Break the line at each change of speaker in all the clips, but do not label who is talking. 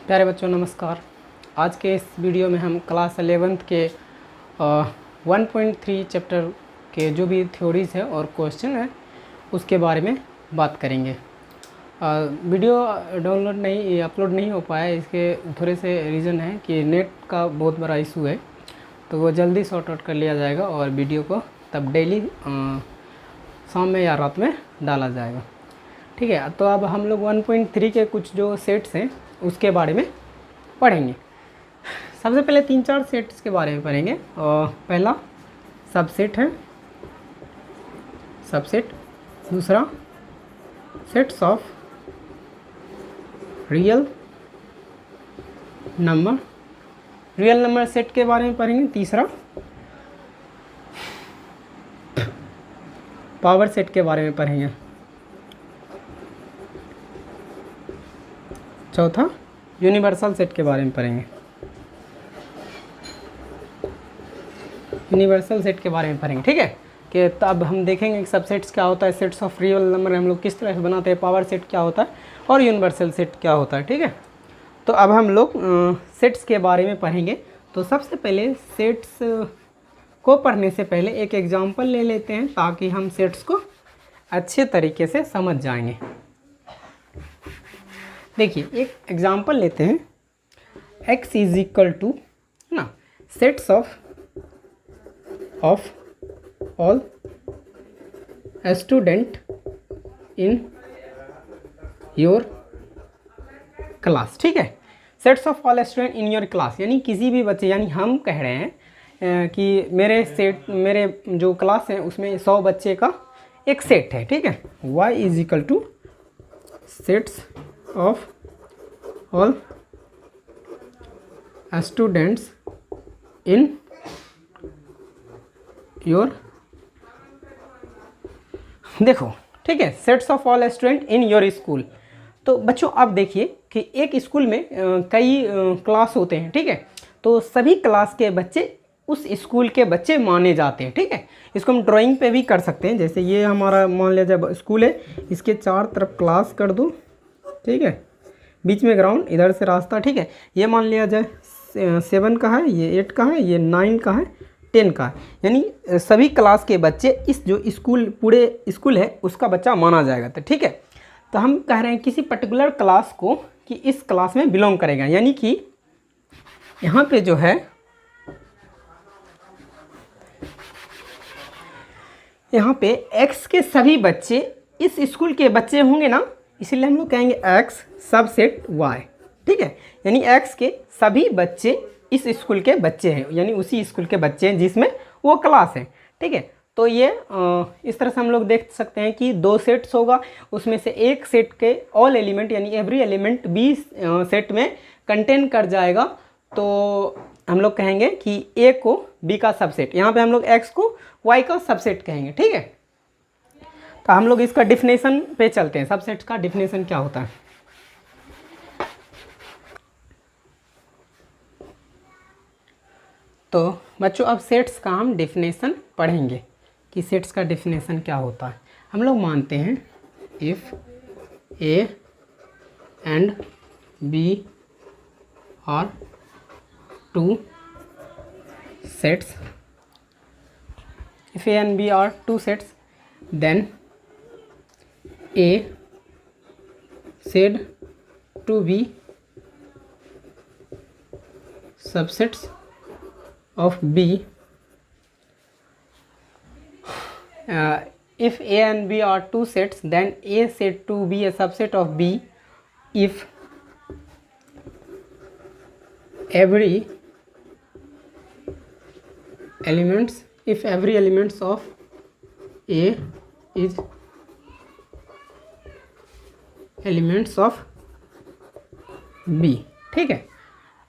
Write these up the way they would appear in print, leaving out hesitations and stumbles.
प्यारे बच्चों नमस्कार। आज के इस वीडियो में हम क्लास 11th के 1.3 चैप्टर के जो भी थ्योरीज़ है और क्वेश्चन है उसके बारे में बात करेंगे। वीडियो डाउनलोड नहीं अपलोड नहीं हो पाया, इसके थोड़े से रीज़न है कि नेट का बहुत बड़ा इशू है, तो वो जल्दी सॉर्ट आउट कर लिया जाएगा और वीडियो को तब डेली शाम में या रात में डाला जाएगा। ठीक है, तो अब हम लोग 1.3 के कुछ जो सेट्स हैं उसके बारे में पढ़ेंगे। सबसे पहले 3-4 सेट्स के बारे में पढ़ेंगे। और पहला सबसेट है, सबसेट। दूसरा sets of real number set के बारे में पढ़ेंगे। तीसरा पावर सेट के बारे में पढ़ेंगे। चौथा यूनिवर्सल सेट के बारे में पढ़ेंगे। यूनिवर्सल सेट के बारे में पढ़ेंगे। ठीक है, कि तब हम देखेंगे कि सबसेट्स क्या होता है, सेट्स ऑफ रियल नंबर हम लोग किस तरह से बनाते हैं, पावर सेट क्या होता है और यूनिवर्सल सेट क्या होता है। ठीक है, तो अब हम लोग सेट्स के बारे में पढ़ेंगे। तो सबसे पहले सेट्स को पढ़ने से पहले एक एग्जांपल ले लेते हैं ताकि हम सेट्स को अच्छे तरीके से समझ जाएंगे। देखिए एक एग्जांपल लेते हैं। x इज इक्वल टू ना sets of all student in your class. ठीक है, sets of all student in your class यानी किसी भी बच्चे, यानी हम कह रहे हैं कि मेरे जो क्लास है उसमें 100 बच्चे का एक सेट है। ठीक है, y is equal two sets of all students in your. देखो ठीक है, sets of all student in your school. तो बच्चों आप देखिए कि एक स्कूल में कई क्लास होते हैं। ठीक है, तो सभी क्लास के बच्चे उस स्कूल के बच्चे माने जाते हैं। ठीक है, इसको हम ड्राइंग पे भी कर सकते हैं। जैसे ये हमारा मान लिया जाए स्कूल है, इसके चार तरफ क्लास कर दो। ठीक है, बीच में ग्राउंड, इधर से रास्ता। ठीक है, ये मान लिया जाए 7 का है, ये 8 का है, ये 9 का है, 10 का है, यानी सभी क्लास के बच्चे इस जो स्कूल पूरे स्कूल है उसका बच्चा माना जाएगा। तो ठीक है, तो हम कह रहे हैं किसी पर्टिकुलर क्लास को कि इस क्लास में बिलोंग करेगा, यानी कि यहाँ पे जो है यहाँ पे x के सभी बच्चे इस स्कूल के बच्चे होंगे ना, इसीलिए हम लोग कहेंगे x सबसेट y। ठीक है, यानी x के सभी बच्चे इस स्कूल के बच्चे हैं, यानी उसी स्कूल के बच्चे हैं जिसमें वो क्लास है। ठीक है, तो ये इस तरह से हम लोग देख सकते हैं कि 2 सेट्स होगा, उसमें से एक सेट के ऑल एलिमेंट यानी एवरी एलिमेंट बी सेट में कंटेन कर जाएगा। तो हम लोग कहेंगे कि ए को बी का सबसेट, यहाँ पे हम लोग एक्स को वाई का सबसेट कहेंगे। ठीक है, तो हम लोग इसका डिफिनेशन पे चलते हैं। सबसेट का डिफिनेशन क्या होता है? तो बच्चों अब सेट्स का हम डिफिनेशन पढ़ेंगे कि सेट्स का डिफिनेशन क्या होता है। हम लोग मानते हैं if A and B are 2 sets, if A and B are 2 sets, then A said to be subsets of B. If A and B are 2 sets, then A said to be a subset of B if every elements of A is elements of B। ठीक है,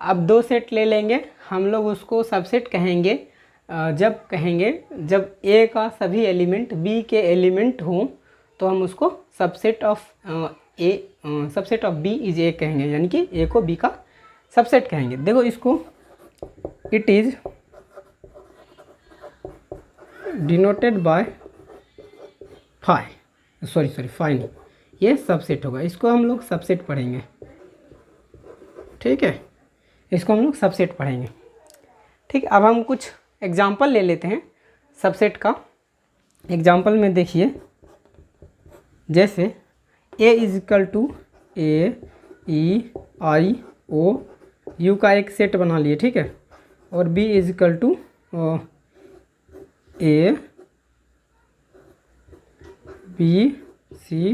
अब 2 set ले लेंगे, हम लोग उसको subset कहेंगे जब A का सभी एलिमेंट B के एलिमेंट हों तो हम उसको subset of B is A कहेंगे, यानी कि A को B का सबसेट कहेंगे। देखो इसको, it is denoted by phi नहीं, ये सबसेट होगा। इसको हम लोग सबसेट पढ़ेंगे। ठीक है, इसको हम लोग सबसेट पढ़ेंगे। ठीक, अब हम कुछ एग्जाम्पल ले लेते हैं सबसेट का। एग्जाम्पल में देखिए, जैसे A is equal to A E I O U का एक सेट बना लिए, ठीक है, और B is equal to A B C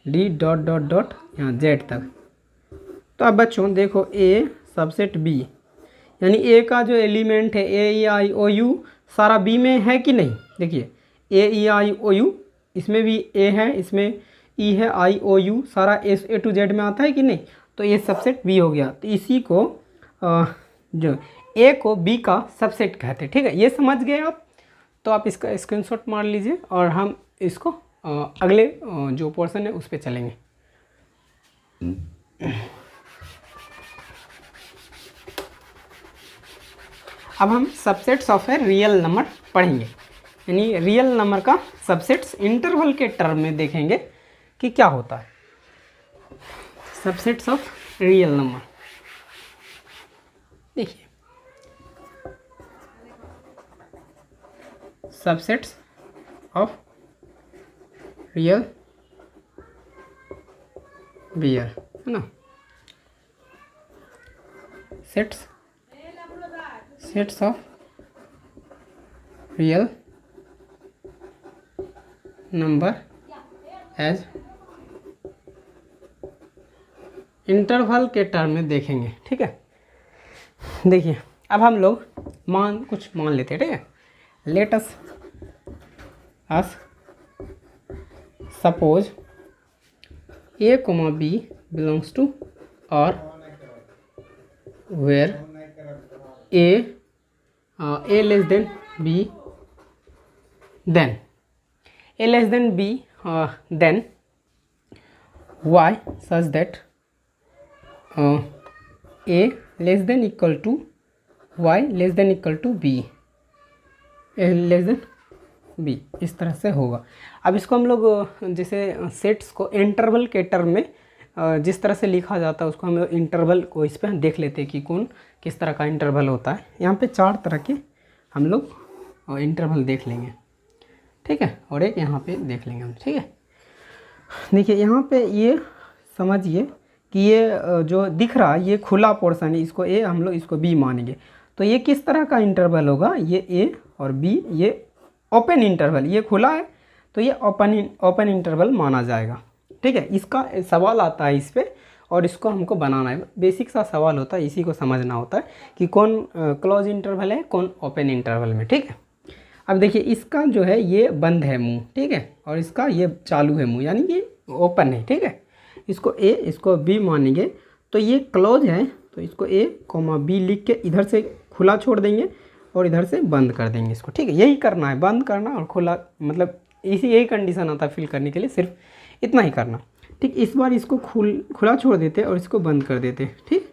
D dot dot dot यहाँ जेड तक। तो अब बच्चों देखो, ए सबसेट बी, यानी ए का जो एलिमेंट है ए ई आई ओ यू सारा बी में है कि नहीं। देखिए ए ई आई ओ यू, इसमें भी ए है, इसमें ई है, आई ओ यू सारा ए टू जेड में आता है कि नहीं। तो ये सबसेट बी हो गया। तो इसी को जो ए को बी का सबसेट कहते हैं। ठीक है, ये समझ गए आप। तो आप इसका स्क्रीनशॉट मार लीजिए और हम इसको अगले जो पोर्शन है उस पर चलेंगे। अब हम subsets of a real number पढ़ेंगे, यानी रियल नंबर का सबसेट्स इंटरवल के टर्म में देखेंगे कि क्या होता है। सबसेट्स ऑफ रियल नंबर देखिए, सबसेट्स ऑफ रियल बियर है ना, sets of real number as interval के टर्म में देखेंगे। ठीक है, देखिए अब हम लोग कुछ मान लेते हैं। ठीक है, let us suppose a, b belongs to or where a less than b, then a less than b, then y such that a less than equal to y less than equal to b, a less than b, इस तरह से होगा। अब इसको हम लोग जैसे sets को इंटरवल के टर्म में जिस तरह से लिखा जाता है उसको हम लोग इंटरवल को इस पर देख लेते हैं कि कौन किस तरह का इंटरवल होता है। यहाँ पे 4 तरह के हम लोग इंटरवल देख लेंगे। ठीक है, और एक यहाँ पे देख लेंगे हम। ठीक है, देखिए यहाँ पे ये समझिए कि ये जो दिख रहा है ये खुला पोर्शन है, इसको ए हम लोग इसको बी मानेंगे। तो ये किस तरह का इंटरवल होगा, ये ए और बी, ये ओपन इंटरवल, ये खुला है तो ये ओपन इंटरवल माना जाएगा। ठीक है, इसका सवाल आता है इस पर और इसको हमको बनाना है। बेसिक सा सवाल होता है, इसी को समझना होता है कि कौन क्लोज इंटरवल है कौन ओपन इंटरवल में। ठीक है, अब देखिए इसका जो है ये बंद है मुंह, ठीक है, और इसका ये चालू है मुंह, यानी ये ओपन है। ठीक है, इसको ए इसको बी मानेंगे तो ये क्लोज है, तो इसको ए कॉमा बी लिख के इधर से खुला छोड़ देंगे और इधर से बंद कर देंगे इसको। ठीक है, यही करना है, बंद करना और खुला, मतलब यही कंडीशन आता है फिल करने के लिए, सिर्फ इतना ही करना। ठीक, इस बार इसको खुला छोड़ देते और इसको बंद कर देते। ठीक,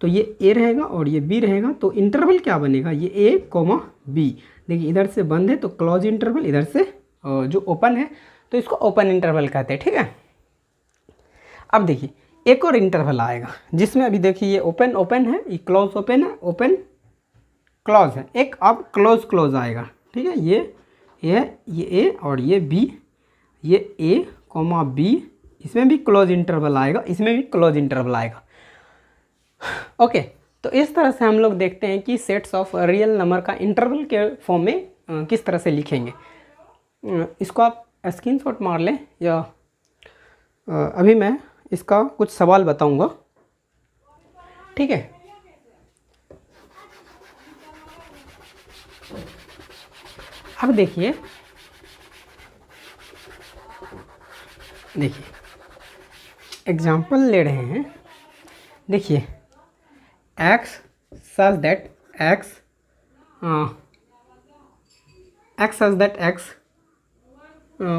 तो ये ए रहेगा और ये बी रहेगा, तो इंटरवल क्या बनेगा, ये ए कॉमा बी। देखिए इधर से बंद है तो क्लोज इंटरवल, इधर से जो ओपन है तो इसको ओपन इंटरवल कहते हैं। ठीक है, अब देखिए एक और इंटरवल आएगा जिसमें अभी देखिए ये ओपन है, ये क्लोज ओपन है, ओपन क्लोज है, एक अब क्लोज आएगा। ठीक है, ये ए और ये बी, ये ए कॉमा बी, इसमें भी क्लोज इंटरवल आएगा, इसमें भी क्लोज इंटरवल आएगा। ओके, तो इस तरह से हम लोग देखते हैं कि सेट्स ऑफ रियल नंबर का इंटरवल के फॉर्म में किस तरह से लिखेंगे। इसको आप स्क्रीनशॉट मार लें, या अभी मैं इसका कुछ सवाल बताऊंगा। ठीक है, अब देखिए एग्जाम्पल ले रहे हैं। देखिए x such that x such that x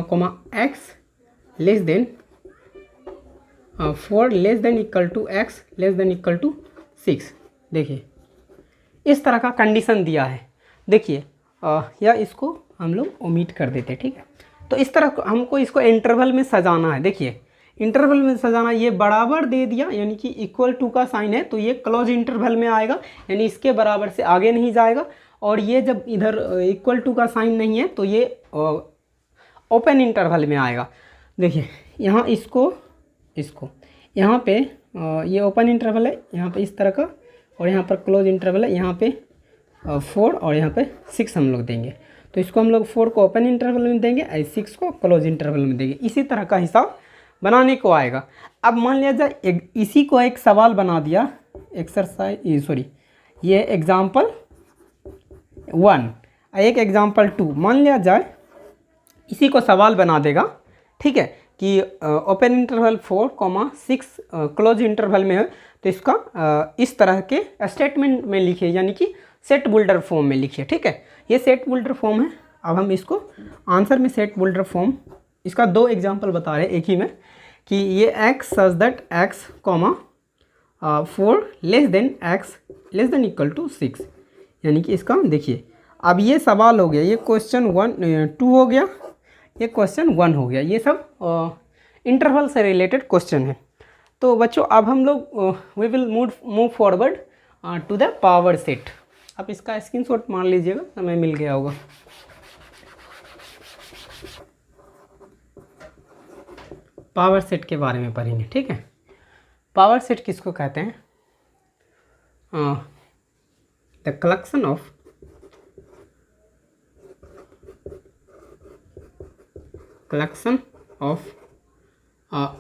comma x less than 4 less than equal to x less than equal to 6। देखिए इस तरह का कंडीशन दिया है। देखिए या इसको हम लोग ओमिट कर देते हैं। ठीक है, तो इस तरह हमको इसको इंटरवल में सजाना है। देखिए इंटरवल में सजाना, ये बराबर दे दिया यानी कि इक्वल टू का साइन है तो ये क्लोज इंटरवल में आएगा, यानी इसके बराबर से आगे नहीं जाएगा। और ये जब इधर इक्वल टू का साइन नहीं है तो ये ओपन इंटरवल में आएगा। देखिए यहाँ इसको यहाँ पे ये ओपन इंटरवल है यहाँ पे इस तरह का, और यहाँ पर क्लोज इंटरवल है, यहाँ पे 4 और यहाँ पे 6 हम लोग देंगे। तो इसको हम लोग 4 को ओपन इंटरवल में देंगे और 6 को क्लोज इंटरवल में देंगे। इसी तरह का हिसाब बनाने को आएगा। अब मान लिया जाए इसी को एक सवाल बना दिया, ये एग्जाम्पल 1, एक एग्जाम्पल 2 मान लिया जाए, इसी को सवाल बना देगा, ठीक है, कि ओपन इंटरवल 4, 6 क्लोज इंटरवल में है तो इसका इस तरह के स्टेटमेंट में लिखिए, यानी कि सेट बुल्डर फॉर्म में लिखिए, ठीक है। ये सेट बुल्डर फॉर्म है। अब हम इसको आंसर में सेट बुल्डर फॉर्म, इसका 2 एग्जांपल बता रहे हैं एक ही में, कि ये x such that x, 4 less than equal to 6, यानी कि इसका देखिए अब ये सवाल हो गया, ये क्वेश्चन 2 हो गया, ये क्वेश्चन 1 हो गया, ये सब इंटरवल से रिलेटेड क्वेश्चन है। तो बच्चों अब हम लोग we will move forward to the power set. आप इसका स्क्रीनशॉट मार लीजिएगा, हमें मिल गया होगा। पावर सेट के बारे में पढ़ेंगे, ठीक है। पावर सेट किसको कहते हैं? The collection of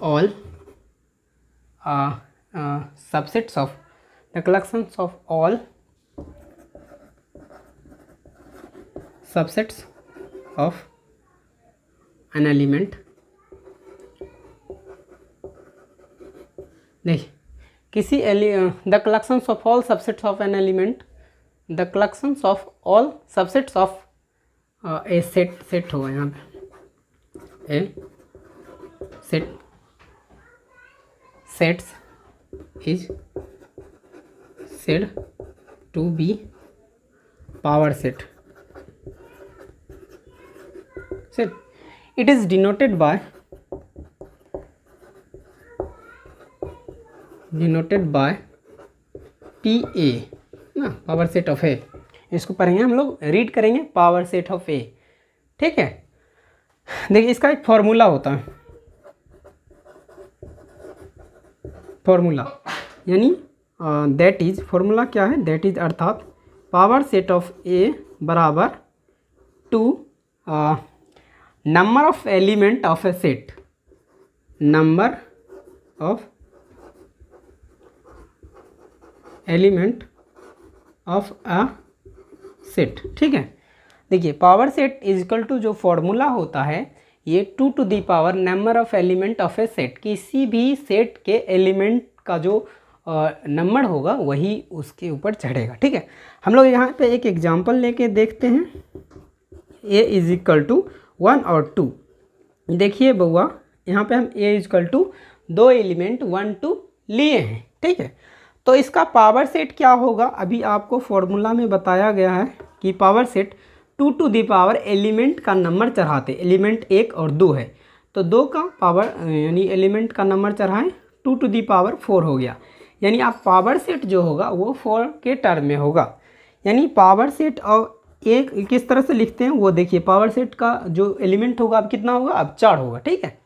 all subsets of the collections of all subsets of an element। देखिए किसी the collections of all subsets of an element, the collections of all subsets of a set होगा यहाँ पे, a sets is said to be power set। It is denoted by PA ना, power set of ए। इसको पढ़ेंगे हम लोग, read करेंगे, power set of ए, ठीक है। देखिए इसका एक फॉर्मूला होता है, फॉर्मूला यानी दैट इज, फॉर्मूला क्या है, दैट इज अर्थात पावर सेट ऑफ ए बराबर to number of element of a set, number of element of a set, ठीक है। देखिए power set is equal to, जो फॉर्मूला होता है ये 2 to the power number of element of a set, किसी भी सेट के एलिमेंट का जो नंबर होगा वही उसके ऊपर चढ़ेगा, ठीक है। हम लोग यहाँ पे एक एग्जांपल लेके देखते हैं। ए इज इक्वल टू 1 और 2। देखिए बउआ यहाँ पे हम ए इज इक्वल टू 2 एलिमेंट 1 2 लिए हैं, ठीक है। तो इसका पावर सेट क्या होगा, अभी आपको फॉर्मूला में बताया गया है कि power set 2 to the power element का नंबर चढ़ाते, एलिमेंट 1 और 2 है तो 2 का पावर यानी एलिमेंट का नंबर चढ़ाएं, 2 टू दी पावर 4 हो गया। यानी आप पावर सेट जो होगा वो 4 के टर्म में होगा। यानी पावर सेट और एक किस तरह से लिखते हैं वो देखिए, पावर सेट का जो एलिमेंट होगा अब कितना होगा, अब 4 होगा, ठीक है।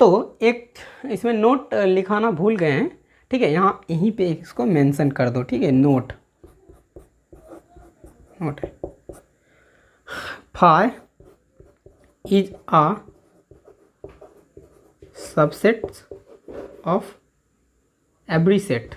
तो एक इसमें नोट लिखाना भूल गए हैं, ठीक है, यहाँ यहीं पे इसको मेंशन कर दो, ठीक है। नोट है, phi is a subset of every set।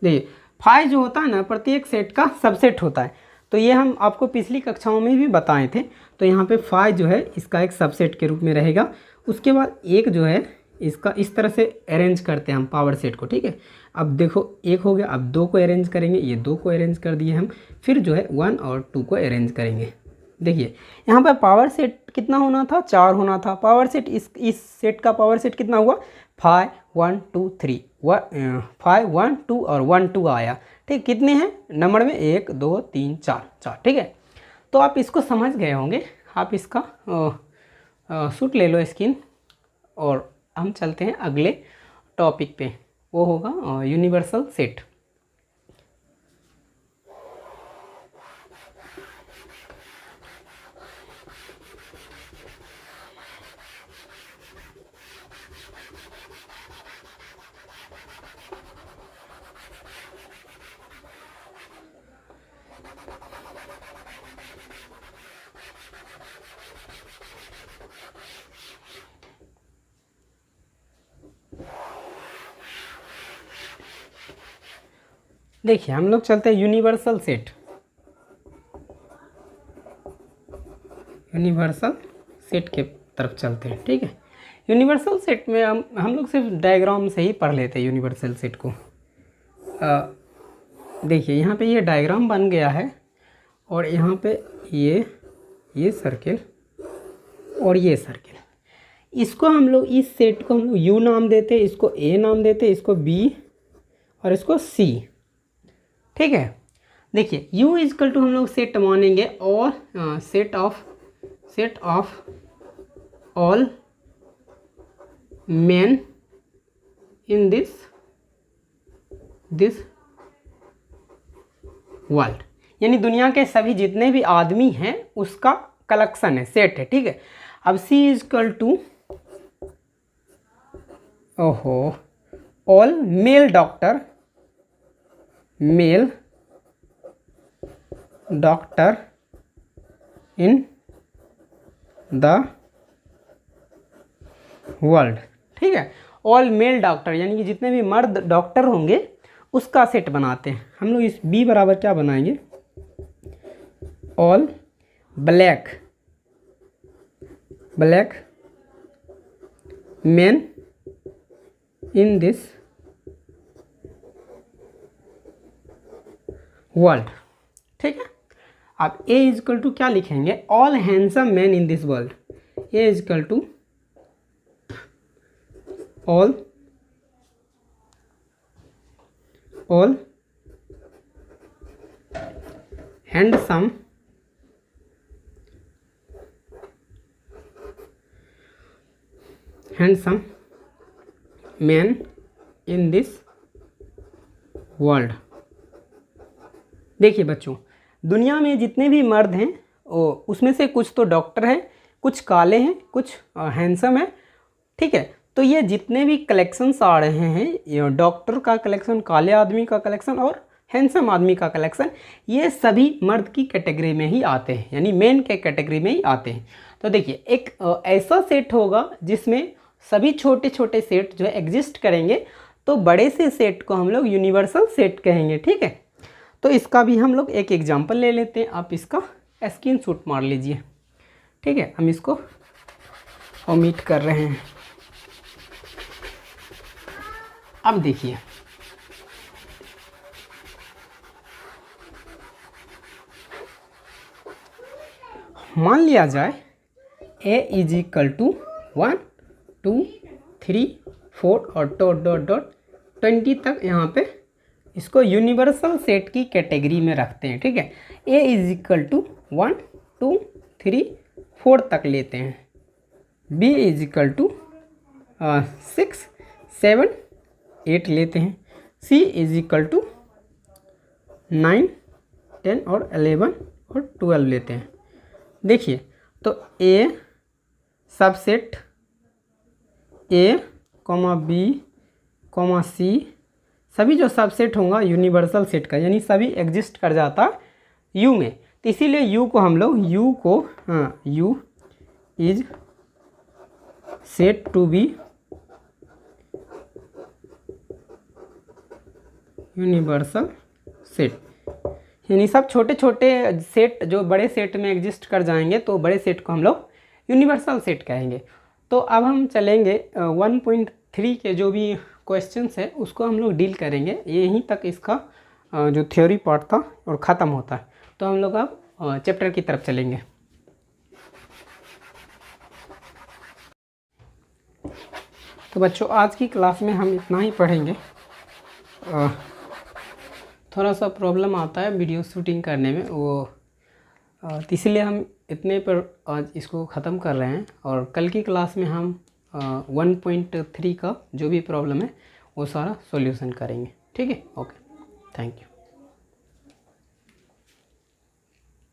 देखिए फाई जो होता है ना, प्रत्येक सेट का सबसेट होता है। तो ये हम आपको पिछली कक्षाओं में भी बताए थे। तो यहाँ पे फाई जो है इसका एक सबसेट के रूप में रहेगा। उसके बाद एक जो है इसका इस तरह से अरेंज करते हैं हम पावर सेट को, ठीक है। अब देखो एक हो गया, अब 2 को अरेंज करेंगे, ये 2 को अरेंज कर दिए हम, फिर जो है 1 और 2 को अरेंज करेंगे। देखिए यहाँ पर पावर सेट कितना होना था, 4 होना था। पावर सेट इस सेट का पावर सेट कितना हुआ, 5 1 2 3, 5 1 2 और 1 2 आया, ठीक। कितने हैं नंबर में, 1 2 3 4, ठीक है। तो आप इसको समझ गए होंगे। आप इसका सूट ले लो स्किन, और हम चलते हैं अगले टॉपिक पे, वो होगा यूनिवर्सल सेट। देखिए हम लोग चलते हैं यूनिवर्सल सेट। यूनिवर्सल सेट के तरफ चलते हैं, ठीक है। यूनिवर्सल सेट में हम लोग सिर्फ डायग्राम से ही पढ़ लेते हैं यूनिवर्सल सेट को। देखिए यहाँ पे ये डायग्राम बन गया है, और यहाँ पे ये सर्किल और ये सर्किल, इसको हम लोग, इस सेट को हम लोग यू नाम देते हैं, इसको ए नाम देते हैं, इसको बी और इसको सी, ठीक है। देखिए U इजकल टू हम लोग सेट मानेंगे, और set of all man in this world, यानी दुनिया के सभी जितने भी आदमी हैं उसका कलेक्शन है, सेट है, ठीक है। अब C equal to all male doctor in the world, ठीक है। ऑल मेल डॉक्टर यानी कि जितने भी मर्द डॉक्टर होंगे उसका सेट बनाते हैं हम लोग। इस B बराबर क्या बनाएंगे, all black man in this world, ठीक है। अब A इजकल टू क्या लिखेंगे, all handsome man in this world. A equal to all handsome man in this world. देखिए बच्चों, दुनिया में जितने भी मर्द हैं उसमें से कुछ तो डॉक्टर हैं, कुछ काले हैं, कुछ हैंडसम है, ठीक है। तो ये जितने भी कलेक्शंस आ रहे हैं, ये डॉक्टर का कलेक्शन, काले आदमी का कलेक्शन और हैंडसम आदमी का कलेक्शन, ये सभी मर्द की कैटेगरी में ही आते हैं, यानी मेन के कैटेगरी में ही आते हैं। तो देखिए एक ऐसा सेट होगा जिसमें सभी छोटे छोटे सेट जो है एग्जिस्ट करेंगे, तो बड़े से सेट को हम लोग यूनिवर्सल सेट कहेंगे, ठीक है। तो इसका भी हम लोग एक एग्जाम्पल ले लेते हैं, आप इसका स्क्रीनशॉट मार लीजिए, ठीक है। हम इसको ओमिट कर रहे हैं। अब देखिए मान लिया जाए A इज इक्वल टू 1 2 3 4 और डॉट डॉट डॉट 20 तक, यहाँ पे इसको यूनिवर्सल सेट की कैटेगरी में रखते हैं, ठीक है। A इज इक्वल टू 1 2 3 4 तक लेते हैं, B इज इक्वल टू 6 7 8 लेते हैं, C इज इक्वल टू 9 10 और 11 और 12 लेते हैं। देखिए तो A subset A, B, C सभी जो सबसेट होगा यूनिवर्सल सेट का, यानी सभी एग्जिस्ट कर जाता U में, तो इसीलिए U को हम लोग U is set to be universal set, यानी सब छोटे छोटे सेट जो बड़े सेट में एग्जिस्ट कर जाएंगे तो बड़े सेट को हम लोग यूनिवर्सल सेट कहेंगे। तो अब हम चलेंगे 1.3 के जो भी क्वेश्चंस है उसको हम लोग डील करेंगे, यहीं तक इसका जो थ्योरी पार्ट था और ख़त्म होता है। तो हम लोग अब चैप्टर की तरफ चलेंगे। तो बच्चों आज की क्लास में हम इतना ही पढ़ेंगे। थोड़ा सा प्रॉब्लम आता है वीडियो शूटिंग करने में, वो तो इसलिए हम इतने पर आज इसको ख़त्म कर रहे हैं, और कल की क्लास में हम 1.3 का जो भी प्रॉब्लम है वो सारा सॉल्यूशन करेंगे। ठीक है, ओके, थैंक यू।